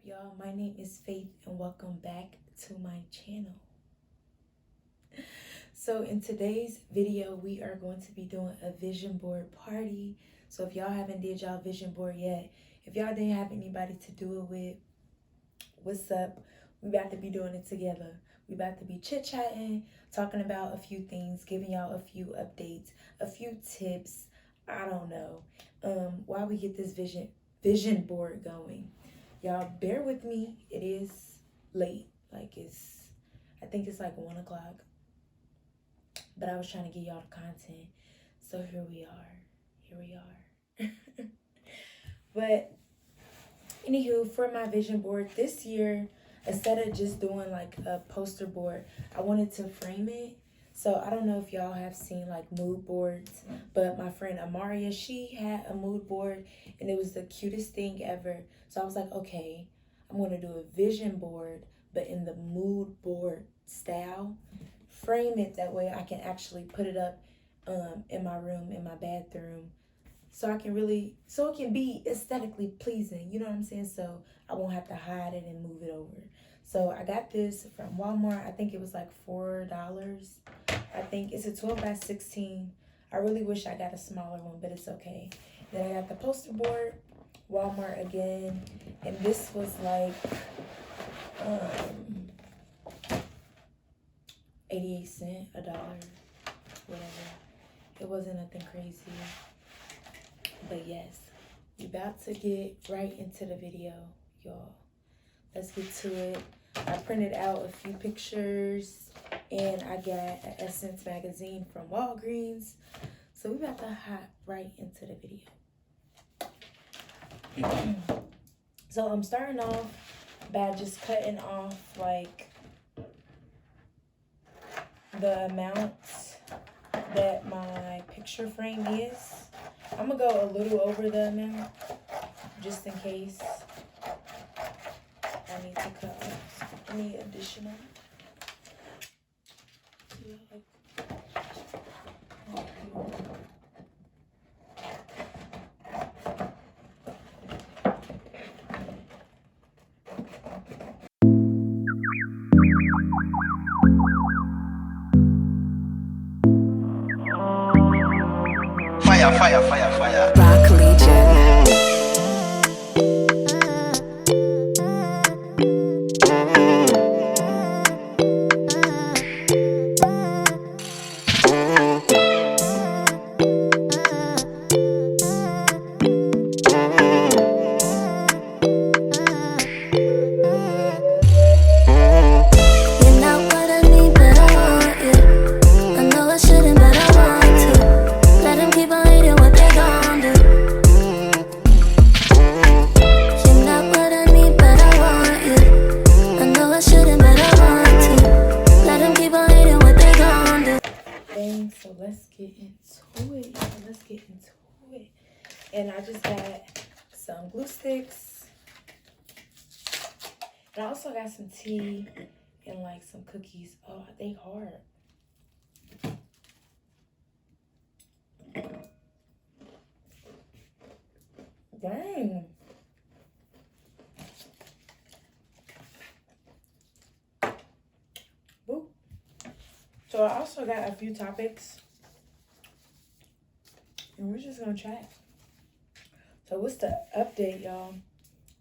y'all? My name is Faith and welcome back to my channel. So in today's video, we are going to be doing a vision board party. So if y'all haven't did y'all vision board yet, if y'all didn't have anybody to do it with, what's up? We about to be doing it together. We about to be chit-chatting, talking about a few things, giving y'all a few updates, a few tips, I don't know, while we get this vision board going. Y'all bear with me. It is late. I think it's like 1 o'clock. But I was trying to get y'all the content. So here we are. But anywho, for my vision board this year, instead of just doing like a poster board, I wanted to frame it. So I don't know if y'all have seen like mood boards, but my friend Amaria, she had a mood board and it was the cutest thing ever. So I was like, okay, I'm going to do a vision board, but in the mood board style. Frame it that way I can actually put it up in my room, in my bathroom. So it can be aesthetically pleasing, you know what I'm saying? So I won't have to hide it and move it over. So I got this from Walmart. I think it was like $4. I think it's a 12 by 16. I really wish I got a smaller one, but it's okay. Then I got the poster board, Walmart again. And this was like 88 cents, $1, whatever. It wasn't nothing crazy. But yes, we about to get right into the video, y'all. Let's get to it. I printed out a few pictures and I got an Essence magazine from Walgreens. So we about to hop right into the video. So I'm starting off by just cutting off like the amount that my picture frame is. I'm gonna go a little over the amount just in case I need to cut off any additional. Fire. Rock Legion. So let's get into it. And I just got some glue sticks. And I also got some tea and like some cookies. Oh, they hard. Dang. Woo. So I also got a few topics. And we're just gonna chat. So what's the update, y'all?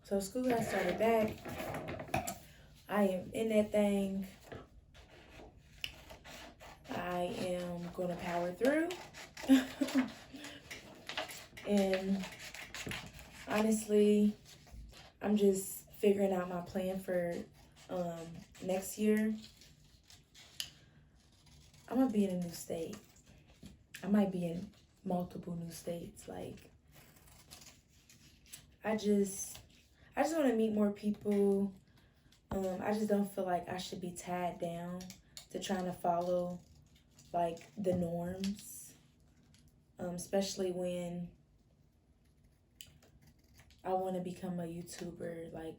So school has started back. I am in that thing. I am gonna power through. And honestly, I'm just figuring out my plan for next year. I'm gonna be in a new state. I might be in multiple new states. Like, I just want to meet more people. I just don't feel like I should be tied down to trying to follow like the norms, especially when I want to become a YouTuber. Like,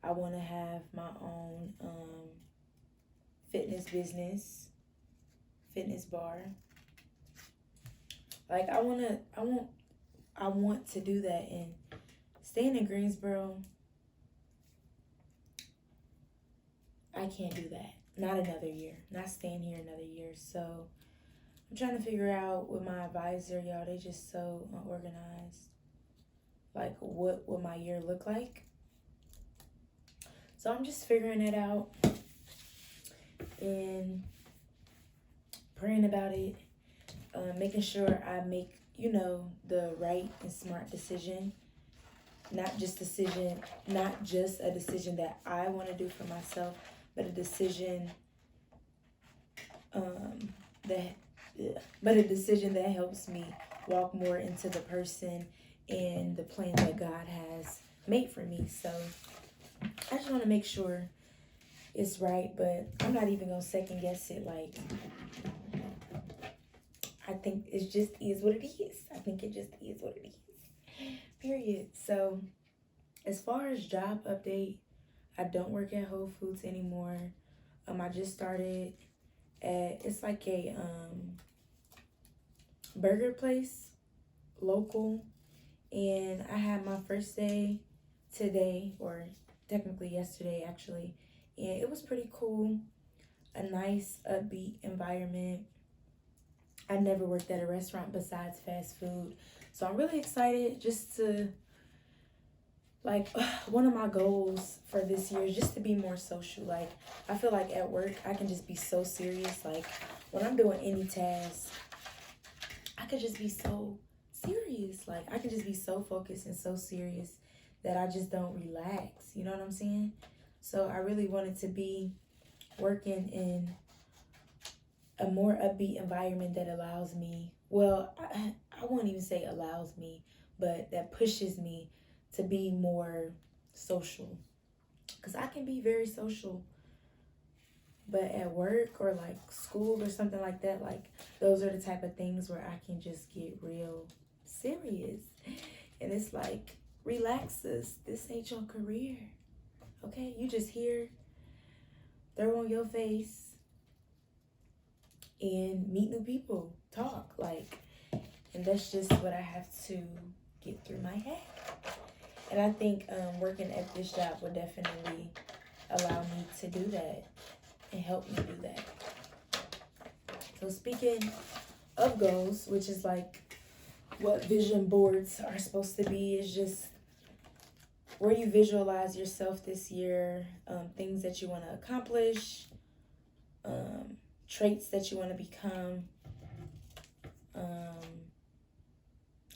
I want to have my own fitness business, fitness bar. Like, I want to do that. And staying in Greensboro, I can't do that. Not another year. Not staying here another year. So I'm trying to figure out with my advisor, y'all, they just so unorganized. Like, what will my year look like? So I'm just figuring it out and praying about it, making sure I make, the right and smart decision. Not just a decision that I want to do for myself, but a decision that but a decision that helps me walk more into the person and the plan that God has made for me. So I just want to make sure it's right, but I'm not even gonna second guess it. Like, I think it just is what it is. I think it just is what it is. Period. So as far as job update, I don't work at Whole Foods anymore. I just started at, it's like a burger place, local, and I had my first day today, or technically yesterday actually, and it was pretty cool. A nice upbeat environment. I never worked at a restaurant besides fast food, so I'm really excited just to, like, one of my goals for this year is just to be more social. Like, I feel like at work I can just be so serious. Like, when I'm doing any task, I could just be so serious. Like, I can just be so focused and so serious that I just don't relax. You know what I'm saying? So I really wanted to be working in a more upbeat environment that allows me, well, I won't even say allows me, but that pushes me to be more social. Because I can be very social, but at work or like school or something like that, like, those are the type of things where I can just get real serious. And it's like, relax, sis. This ain't your career. Okay? You just here, throw on your face, and meet new people, talk, like, and that's just what I have to get through my head. And I think working at this job will definitely allow me to do that and help me do that. So speaking of goals, which is like what vision boards are supposed to be, is just where you visualize yourself this year, things that you want to accomplish, traits that you want to become,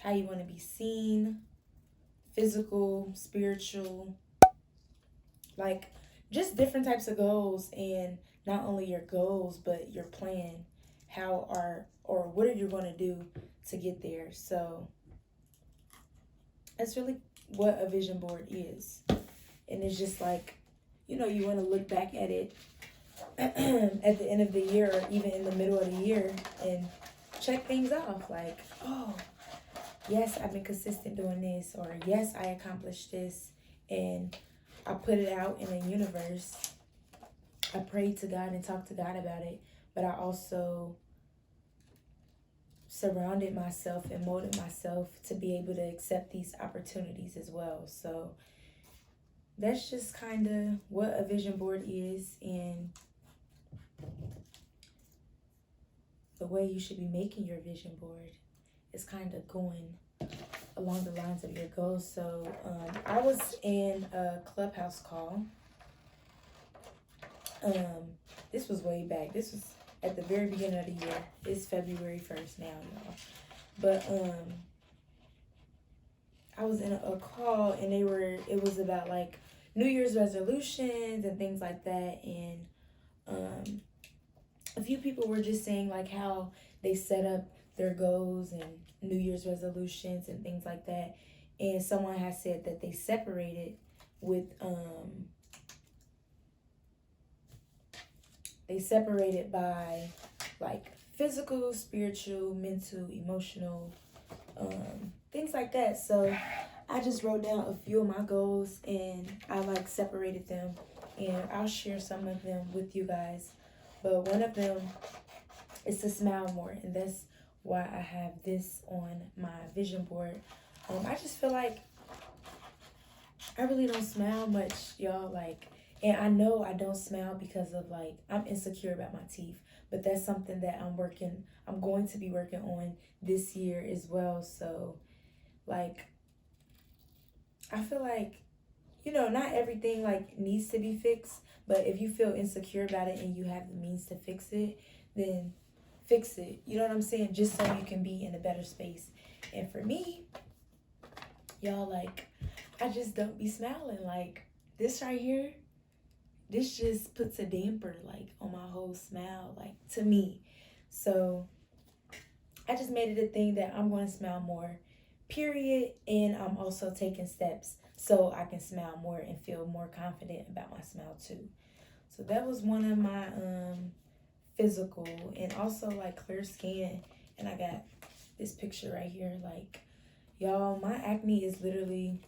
how you want to be seen, physical, spiritual, like, just different types of goals. And not only your goals, but your plan, what are you going to do to get there. So that's really what a vision board is. And it's just like, you want to look back at it at the end of the year, or even in the middle of the year, and check things off. Like, oh, yes, I've been consistent doing this, or yes, I accomplished this, and I put it out in the universe. I prayed to God and talked to God about it, but I also surrounded myself and molded myself to be able to accept these opportunities as well. So that's just kind of what a vision board is, and the way you should be making your vision board is kind of going along the lines of your goals. So I was in a Clubhouse call. This was way back. This was at the very beginning of the year. It's February 1st now, y'all. But I was in a call, and it was about like New Year's resolutions and things like that. And a few people were just saying like how they set up their goals and New Year's resolutions and things like that. And someone has said that they separated by like physical, spiritual, mental, emotional, things like that. So I just wrote down a few of my goals, and I like separated them, and I'll share some of them with you guys. But one of them is to smile more, and that's why I have this on my vision board. I just feel like I really don't smile much, y'all. Like, And I know I don't smile because of like, I'm insecure about my teeth, but that's something that I'm going to be working on this year as well. So like, I feel like, not everything like needs to be fixed, but if you feel insecure about it and you have the means to fix it, then fix it. You know what I'm saying? Just so you can be in a better space. And for me, y'all, like, I just don't be smiling. Like, this right here, this just puts a damper like on my whole smile, like, to me. So I just made it a thing that I'm going to smile more, period. And I'm also taking steps so I can smile more and feel more confident about my smile too. So that was one of my physical, and also like clear skin. And I got this picture right here. Like, y'all, my acne is literally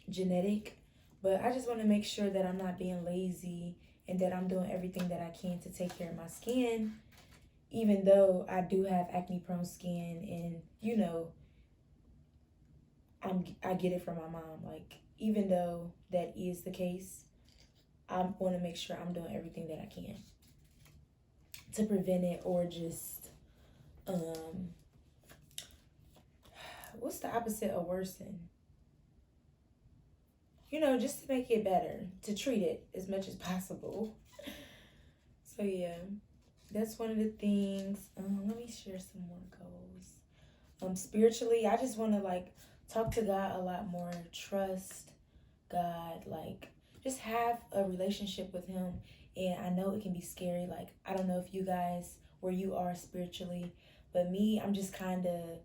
genetic, but I just want to make sure that I'm not being lazy and that I'm doing everything that I can to take care of my skin, even though I do have acne prone skin. And I get it from my mom. Like, even though that is the case, I want to make sure I'm doing everything that I can to prevent it, or just what's the opposite of worsen? Just to make it better, to treat it as much as possible. So yeah, that's one of the things. Let me share some more goals. Spiritually, I just want to like talk to God a lot more, trust God, like just have a relationship with Him. And I know it can be scary. Like, I don't know if you guys, where you are spiritually, but me, I'm just kind of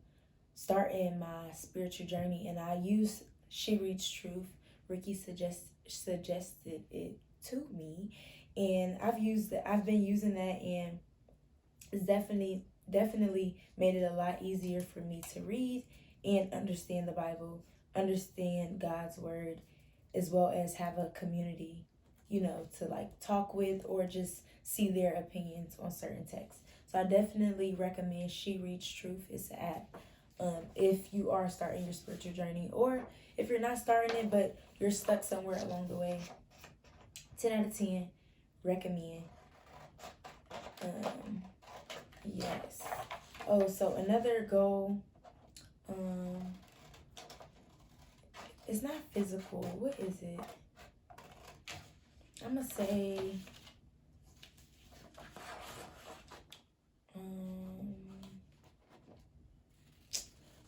starting my spiritual journey, and I use She Reads Truth. Ricky suggested it to me, and I've been using that, and it's definitely made it a lot easier for me to read and understand the Bible, understand God's word, as well as have a community, to like talk with, or just see their opinions on certain texts. So I definitely recommend She Reads Truth. It's an app. If you are starting your spiritual journey, or if you're not starting it but you're stuck somewhere along the way, 10 out of 10, recommend. Yes. Oh, so another goal, it's not physical. What is it? I'm gonna say,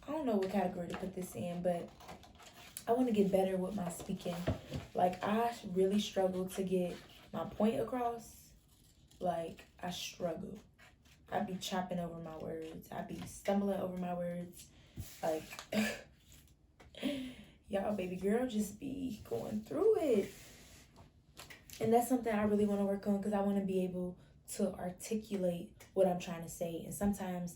I don't know what category to put this in, but I want to get better with my speaking. Like, I really struggle to get my point across. Like, I struggle. I be chopping over my words. I be stumbling over my words. Like, y'all, baby girl just be going through it. And that's something I really want to work on, because I want to be able to articulate what I'm trying to say. And sometimes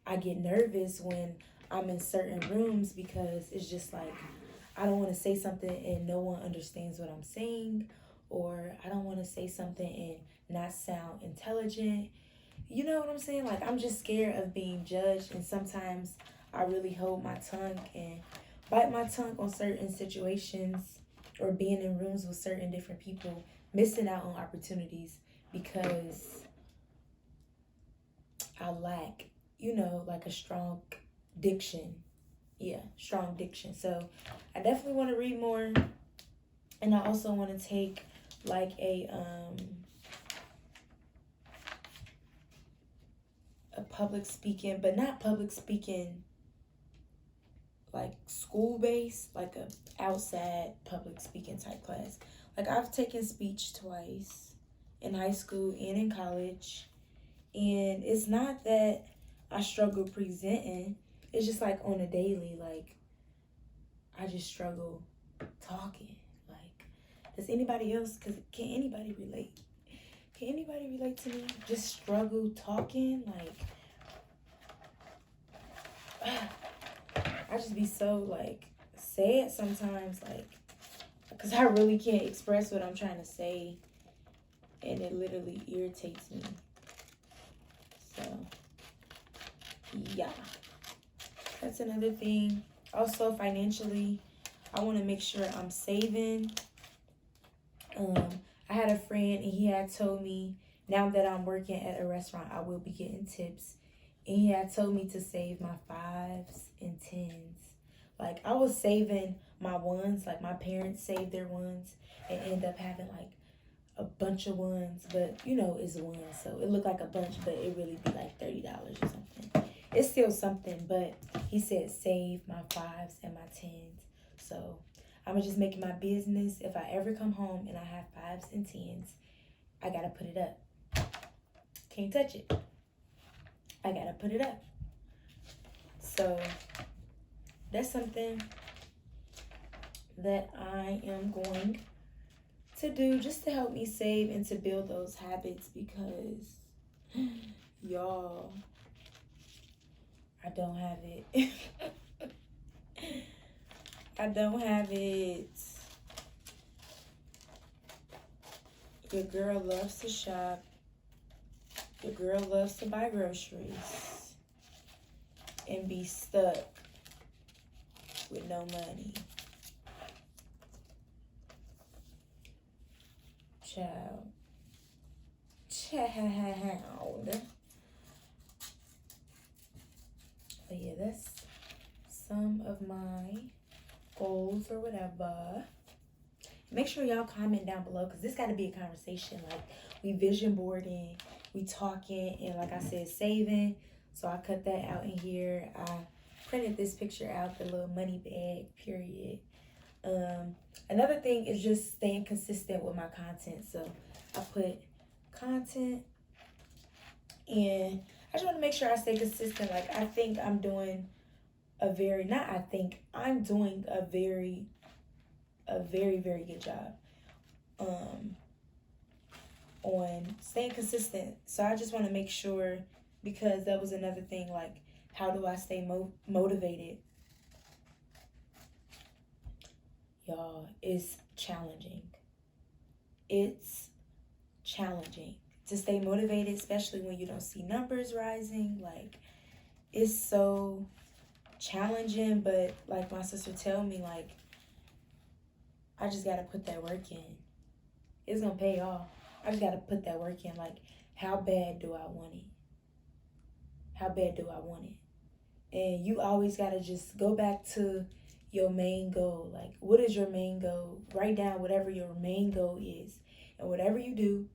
I get nervous when I'm in certain rooms, because it's just like, I don't want to say something and no one understands what I'm saying, or I don't want to say something and not sound intelligent. You know what I'm saying? Like, I'm just scared of being judged, and sometimes I really hold my tongue and bite my tongue on certain situations, or being in rooms with certain different people, missing out on opportunities because I lack, like a strong diction. Yeah, strong diction. So I definitely want to read more, and I also want to take like a public speaking, but not public speaking like school based, like a outside public speaking type class. Like, I've taken speech twice, in high school and in college, and it's not that I struggle presenting. It's just like on a daily, like, I just struggle talking. Like, does anybody else, can anybody relate? Can anybody relate to me? Just struggle talking? Like, I just be so, like, sad sometimes, like, because I really can't express what I'm trying to say, and it literally irritates me. So, yeah. That's another thing. Also, financially, I want to make sure I'm saving I had a friend and he had told me, now that I'm working at a restaurant, I will be getting tips. And he had told me to save my fives and tens. Like, I was saving my ones, like my parents saved their ones and end up having like a bunch of ones, but you know, it's one, so it looked like a bunch, but it really be like $30 or something. It's still something, but he said save my fives and my tens. So I'm just making my business. If I ever come home and I have fives and tens, I gotta put it up. Can't touch it. I gotta put it up. So that's something that I am going to do just to help me save and to build those habits, because y'all, I don't have it. I don't have it. Your girl loves to shop. Your girl loves to buy groceries and be stuck with no money. Child. But yeah, that's some of my goals or whatever. Make sure y'all comment down below, because this got to be a conversation. Like, we vision boarding, we talking, and like I said, saving. So I cut that out in here. I printed this picture out, the little money bag, period. Another thing is just staying consistent with my content. So I put content, and I just want to make sure I stay consistent. Like, I think I'm doing a very, not I think, I'm doing a very, very good job on staying consistent. So I just want to make sure, because that was another thing, like, how do I stay motivated? Y'all, it's challenging. It's challenging to stay motivated, especially when you don't see numbers rising. Like, it's so challenging, but like my sister tell me, like, I just gotta put that work in. It's gonna pay off. I just gotta put that work in. Like, how bad do I want it? How bad do I want it? And you always gotta just go back to your main goal. Like, what is your main goal? Write down whatever your main goal is. And whatever you do,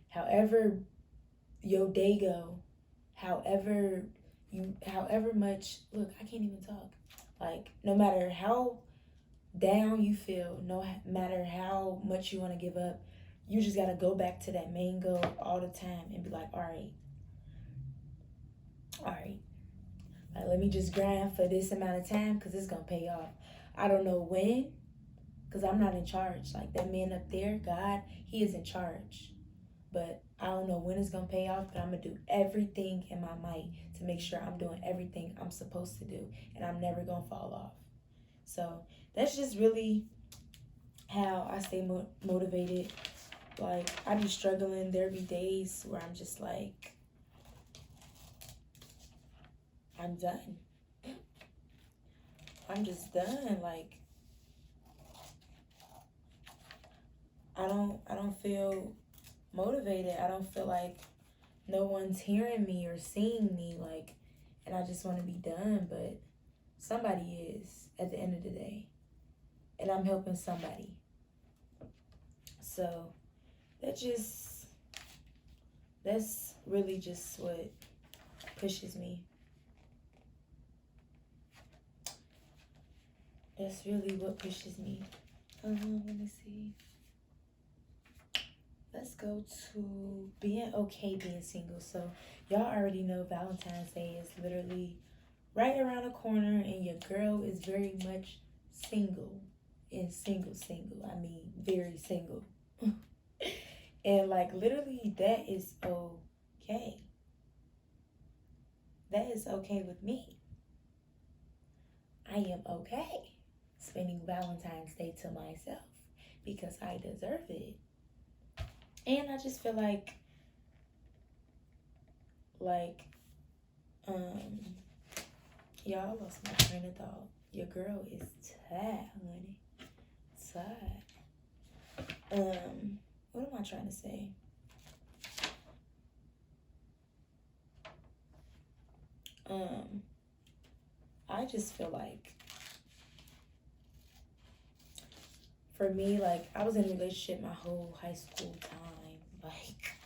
however your day go, however much, look, I can't even talk. Like, no matter how down you feel, no matter how much you want to give up, you just got to go back to that main goal all the time and be like, all right, like, let me just grind for this amount of time, because it's going to pay off. I don't know when, because I'm not in charge. Like, that man up there, God, he is in charge. But I don't know when it's going to pay off, but I'm going to do everything in my might to make sure I'm doing everything I'm supposed to do, and I'm never going to fall off. So that's just really how I stay motivated. Like, I be struggling. There be days where I'm just like, I'm done. I'm just done. Like, I don't feel motivated. I don't feel like no one's hearing me or seeing me, like, and I just want to be done. But somebody is at the end of the day, and I'm helping somebody. So that's really just what pushes me. That's really what pushes me. Let me see. Let's go to being okay being single. So y'all already know Valentine's Day is literally right around the corner, and your girl is very much single. And single. I mean, very single. And like, literally, that is okay. That is okay with me. I am okay spending Valentine's Day to myself, because I deserve it. And I just feel like y'all, lost my train of thought. Your girl is tired, honey. Tired. What am I trying to say? I just feel like for me, like I was in a relationship my whole high school time. Like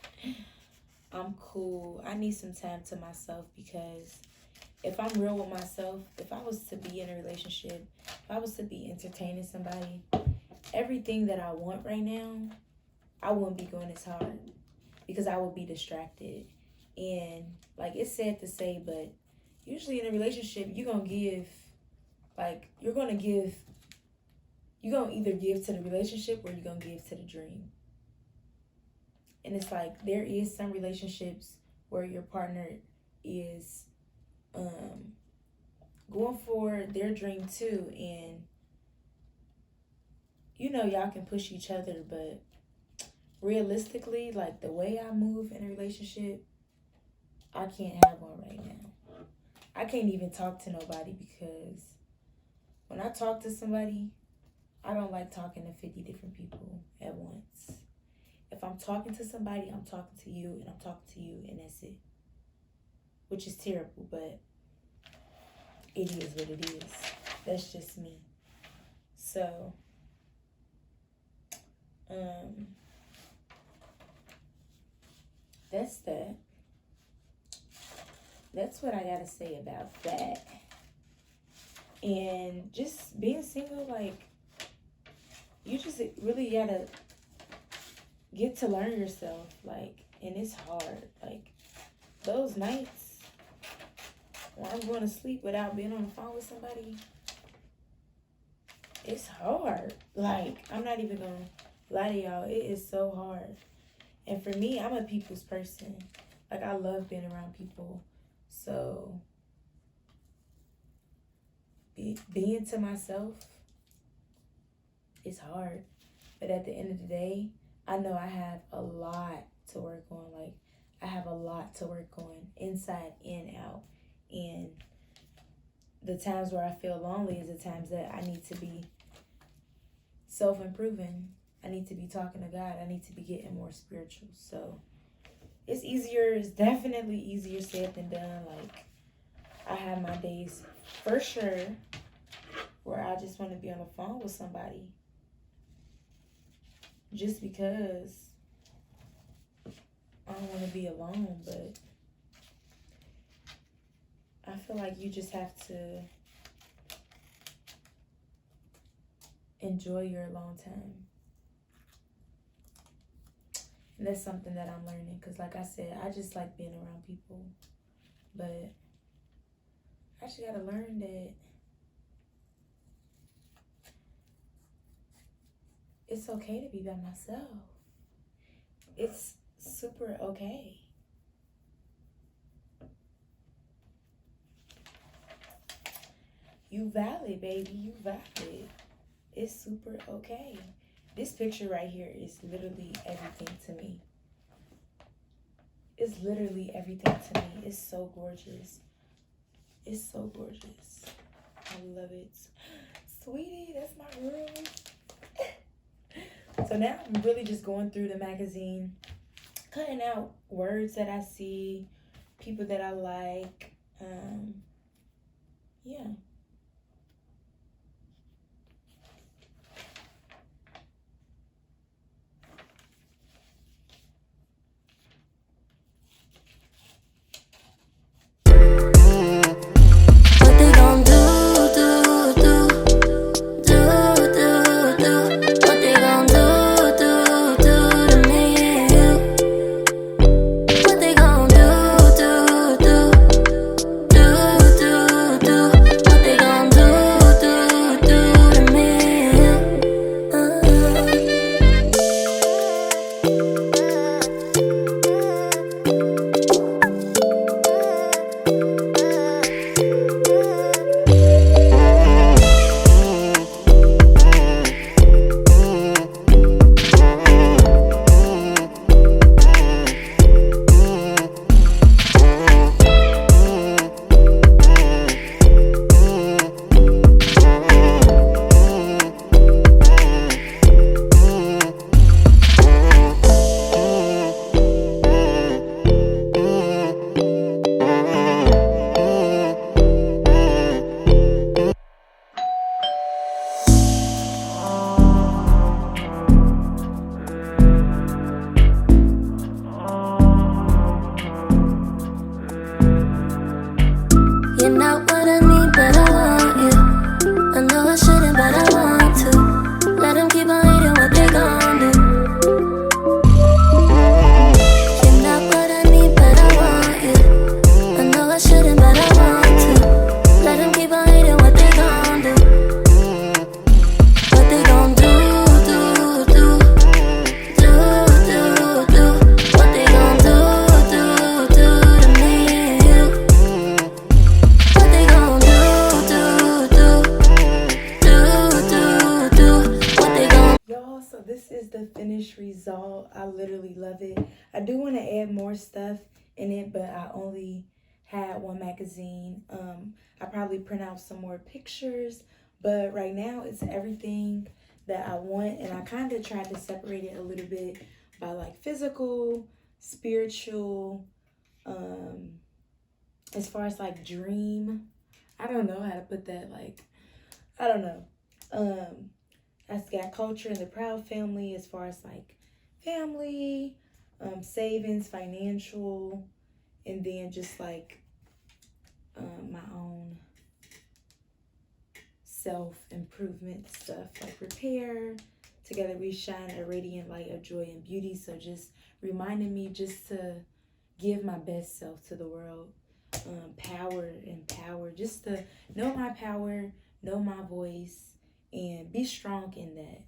I'm cool. I need some time to myself because if I'm real with myself, if I was to be in a relationship, if I was to be entertaining somebody, everything that I want right now, I wouldn't be going as hard because I would be distracted. And like it's sad to say, but usually in a relationship, you're gonna either give to the relationship or you're gonna give to the dream. And it's like there is some relationships where your partner is going for their dream too, and y'all can push each other, but realistically, like the way I move in a relationship, I can't have one right now. I can't even talk to nobody because when I talk to somebody, I don't like talking to 50 different people at once. If I'm talking to somebody, I'm talking to you and I'm talking to you and that's it. Which is terrible, but it is what it is. That's just me. So, that's that. That's what I gotta say about that. And just being single, like, you just really gotta get to learn yourself, like, and it's hard. Like, those nights when I'm going to sleep without being on the phone with somebody, it's hard. Like, I'm not even gonna lie to y'all, it is so hard. And for me, I'm a people's person. Like, I love being around people. So, being to myself is hard. But at the end of the day, I know I have a lot to work on. Like, I have a lot to work on inside and out. And the times where I feel lonely is the times that I need to be self-improving. I need to be talking to God. I need to be getting more spiritual. So it's easier. It's definitely easier said than done. Like, I have my days for sure where I just want to be on the phone with somebody. Just because I don't want to be alone, but I feel like you just have to enjoy your alone time. And that's something that I'm learning because, like I said, I just like being around people. But I just got to learn that it's okay to be by myself. It's super okay. You valid, baby. You valid. It's super okay. This picture right here is literally everything to me. It's literally everything to me. It's so gorgeous. It's so gorgeous. I love it. Sweetie, that's my room. So now I'm really just going through the magazine, cutting out words that I see, people that I like. Yeah. What they gon' do? What they gon' do to me and you? What they gon' do? What finished result. I literally love it. I do want to add more stuff in it, but I only had one magazine. I probably print out some more pictures, but right now it's everything that I want, and I kind of tried to separate it a little bit by like physical, spiritual, as far as like dream. I don't know how to put that, like, I don't know. I got culture and the proud family as far as like family, savings, financial, and then just like my own self-improvement stuff like repair. Together we shine a radiant light of joy and beauty. So just reminding me just to give my best self to the world. Power and power, just to know my power, know my voice, and be strong in that,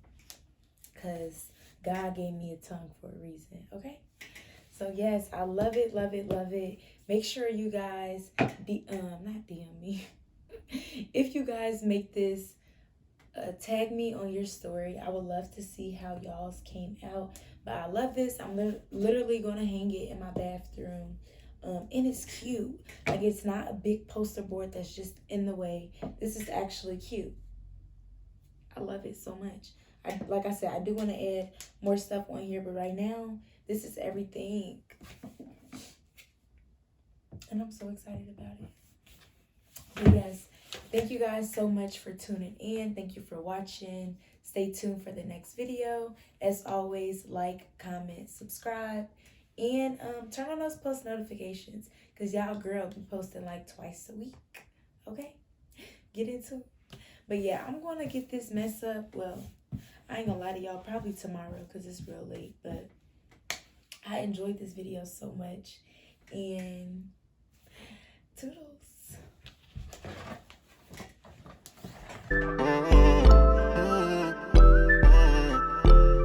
because God gave me a tongue for a reason. Okay, so yes, I love it, love it, love it. Make sure you guys not DM me. If you guys make this, tag me on your story. I would love to see how y'all's came out. But I love this. I'm literally gonna hang it in my bathroom. And it's cute. Like, it's not a big poster board that's just in the way. This is actually cute. I love it so much. Like I said, I do want to add more stuff on here, but right now, this is everything. And I'm so excited about it. But yes, thank you guys so much for tuning in. Thank you for watching. Stay tuned for the next video. As always, like, comment, subscribe, and turn on those post notifications, because y'all girl be posting like twice a week. Okay, get into it. But yeah, I'm gonna get this mess up. Well, I ain't gonna lie to y'all, probably tomorrow, because it's real late. But I enjoyed this video so much, and toodles.